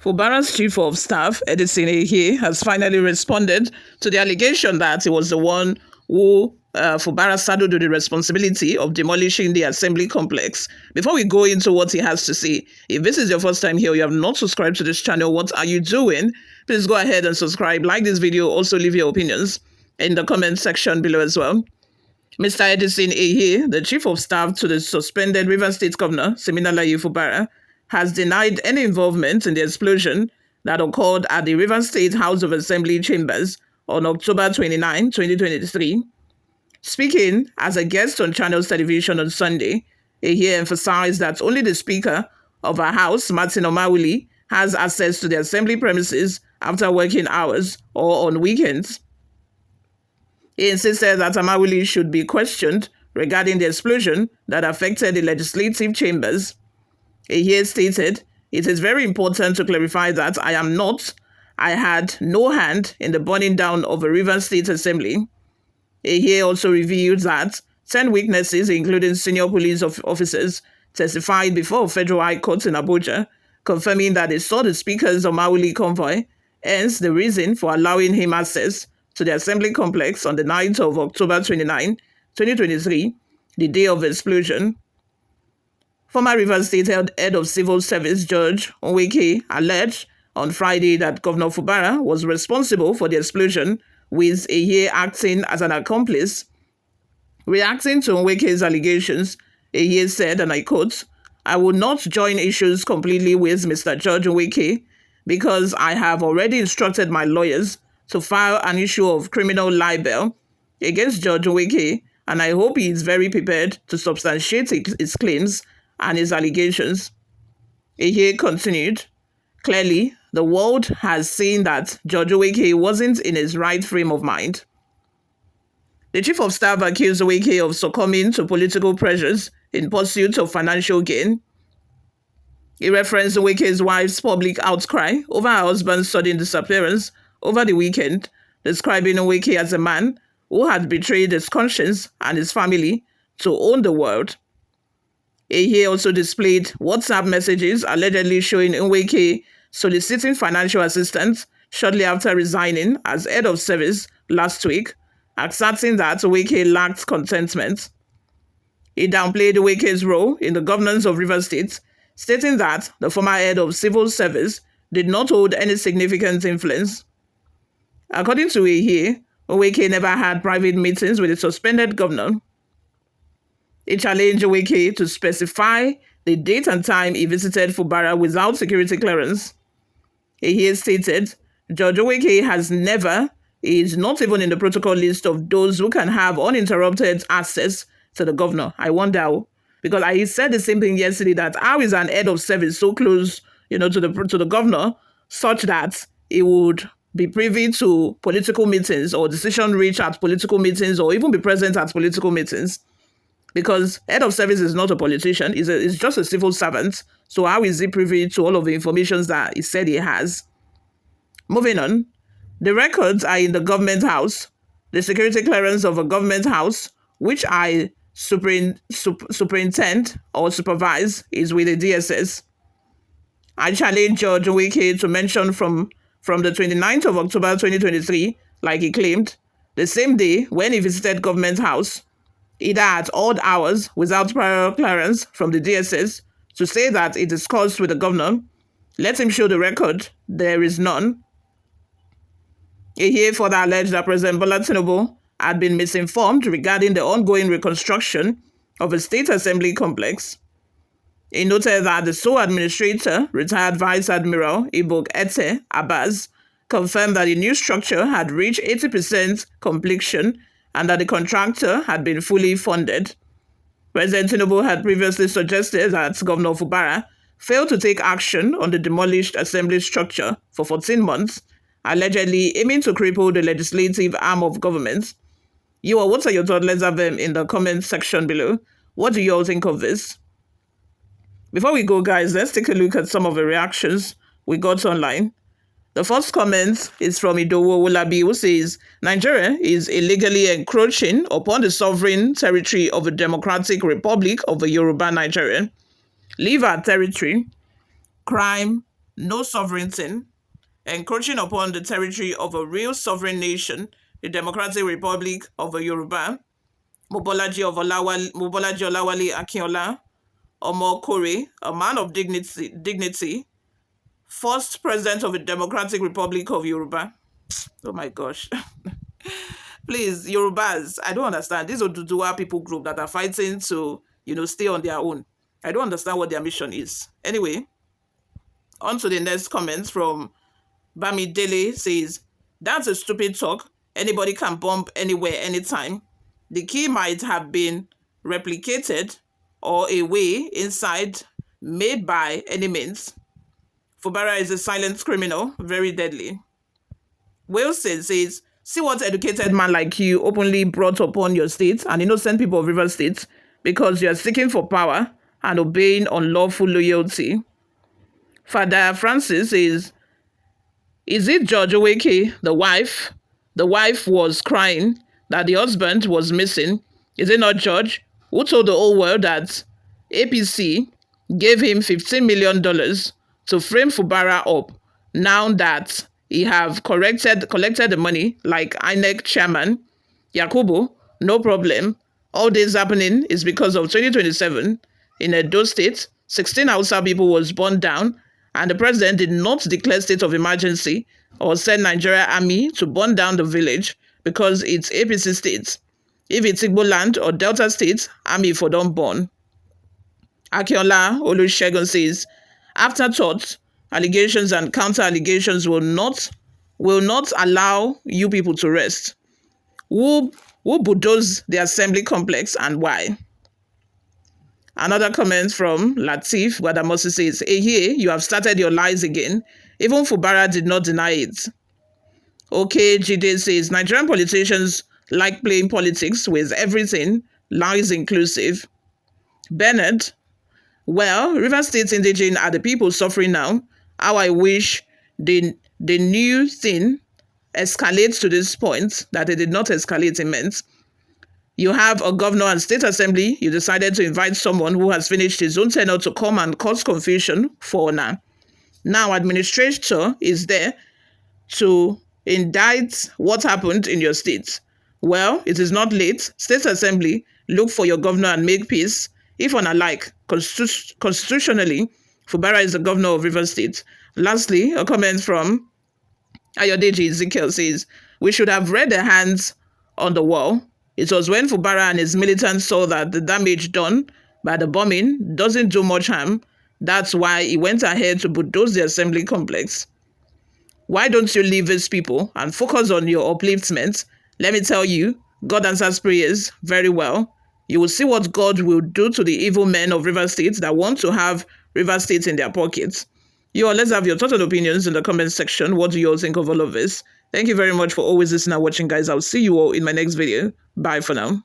Fubara's chief of staff, Ehie, has finally responded to the allegation that he was the one who Fubara saddled with the responsibility of demolishing the assembly complex. Before we go into what he has to say, if this is your first time here, you have not subscribed to this channel, what are you doing? Please go ahead and subscribe, like this video, also leave your opinions in the comment section below as well. Mr. Ehie, the chief of staff to the suspended Rivers State Governor, Siminalayi Fubara, has denied any involvement in the explosion that occurred at the Rivers State House of Assembly chambers on October 29, 2023. Speaking as a guest on Channels Television on Sunday, Ehie emphasized that only the Speaker of our House, Martin Amaewhule, has access to the assembly premises after working hours or on weekends. He insisted that Amaewhule should be questioned regarding the explosion that affected the legislative chambers. Ehie stated, "It is very important to clarify that I had no hand in the burning down of a Rivers State Assembly." Ehie also revealed that 10 witnesses, including senior police officers, testified before Federal High Court in Abuja, confirming that they saw the Speaker's Amaewhule convoy, hence the reason for allowing him access to the Assembly complex on the night of October 29, 2023, the day of the explosion. Former Rivers State Head of Civil Service George Onwueke alleged on Friday that Governor Fubara was responsible for the explosion, with Ehie acting as an accomplice. Reacting to Onwueke's allegations, Ehie said, and I quote, "I will not join issues completely with Mr. George Onwueke because I have already instructed my lawyers to file an issue of criminal libel against George Onwueke, and I hope he is very prepared to substantiate his claims and his allegations." Ehie continued, "Clearly, the world has seen that George Onwueke wasn't in his right frame of mind." The chief of staff accused Onwueke of succumbing to political pressures in pursuit of financial gain. He referenced Onwueke's wife's public outcry over her husband's sudden disappearance over the weekend, describing Onwueke as a man who had betrayed his conscience and his family to own the world. Ehie also displayed WhatsApp messages allegedly showing Onwueke soliciting financial assistance shortly after resigning as head of service last week, asserting that Onwueke lacked contentment. He downplayed Onwueke's role in the governance of Rivers State, stating that the former head of civil service did not hold any significant influence. According to Ehie, Onwueke never had private meetings with the suspended governor. He challenged Onwueke to specify the date and time he visited Fubara without security clearance. Ehie stated, "George Onwueke is not even in the protocol list of those who can have uninterrupted access to the governor." I wonder, because I said the same thing yesterday, that how is an head of service so close, to the governor, such that he would be privy to political meetings or decision reached at political meetings or even be present at political meetings? Because head of service is not a politician, he's just a civil servant. So how is he privy to all of the information that he said he has? Moving on, the records are in the government house. The security clearance of a government house, which I superintend or supervise, is with the DSS. I challenge George Onwueke to mention from the 29th of October 2023, like he claimed, the same day when he visited government house, either at odd hours without prior clearance from the DSS, to say that he discussed with the governor. Let him show the record. There is none. Ehie further alleged that President Bola Tinubu had been misinformed regarding the ongoing reconstruction of a state assembly complex. He noted that the sole administrator, retired Vice Admiral Ibok Ete Abbas, confirmed that the new structure had reached 80% completion and that the contractor had been fully funded. President Tinubu had previously suggested that Governor Fubara failed to take action on the demolished assembly structure for 14 months, allegedly aiming to cripple the legislative arm of government. What are your thoughts? Let's have them in the comment section below. What do you all think of this? Before we go, guys, let's take a look at some of the reactions we got online. The first comment is from Idowo Wolabi, who says, "Nigeria is illegally encroaching upon the sovereign territory of the Democratic Republic of the Yoruba Nigeria. Leave our territory. Crime no sovereignty, encroaching upon the territory of a real sovereign nation, the Democratic Republic of Yoruba, Mobolaji Olawale Akinola, Omo Kore, a man of dignity, first president of the Democratic Republic of Yoruba. Oh my gosh. Please, Yorubas, I don't understand. These Oduduwa people group that are fighting to, stay on their own. I don't understand what their mission is. Anyway, on to the next comment from Bami Dele says, that's a stupid talk. Anybody can bomb anywhere, anytime. The key might have been replicated or a way inside made by any means. Fubara is a silent criminal, very deadly. Wilson says, see what educated man like you openly brought upon your state and innocent people of River State because you are seeking for power and obeying unlawful loyalty. Father Francis says, is it George Oweke, the wife? The wife was crying that the husband was missing. Is it not George who told the whole world that APC gave him $15 million to frame Fubara up now that he have collected the money like INEC chairman? Yakubu, no problem. All this happening is because of 2027 in Edo State, 16 Hausa people was burned down, and the president did not declare state of emergency or send Nigeria army to burn down the village because it's APC state. If it's Igbo land or Delta state, army for don't burn. Akinola Olusegun says, afterthought, allegations and counter-allegations will not allow you people to rest. Who bulldoze the assembly complex and why? Another comment from Latif Guadamosi says, Ehie, you have started your lies again. Even Fubara did not deny it. Okay, Jide says, Nigerian politicians like playing politics with everything, lies inclusive. Bernard, well, River State indigene are the people suffering now. How I wish the new thing escalates to this point, that it did not escalate, it meant. You have a governor and state assembly. You decided to invite someone who has finished his own tenure to come and cause confusion for now. Now, administrator is there to indict what happened in your state. Well, it is not late. State assembly, look for your governor and make peace. If unlike, constitutionally, Fubara is the governor of River State. Lastly, a comment from Ayodeji Ezekiel says, we should have read the hands on the wall. It was when Fubara and his militants saw that the damage done by the bombing doesn't do much harm. That's why he went ahead to bulldoze the assembly complex. Why don't you leave these people and focus on your upliftment? Let me tell you, God answers prayers very well. You will see what God will do to the evil men of River State that want to have River State in their pockets. You all, let's have your thoughts and opinions in the comment section. What do you all think of all of this? Thank you very much for always listening and watching, guys. I'll see you all in my next video. Bye for now.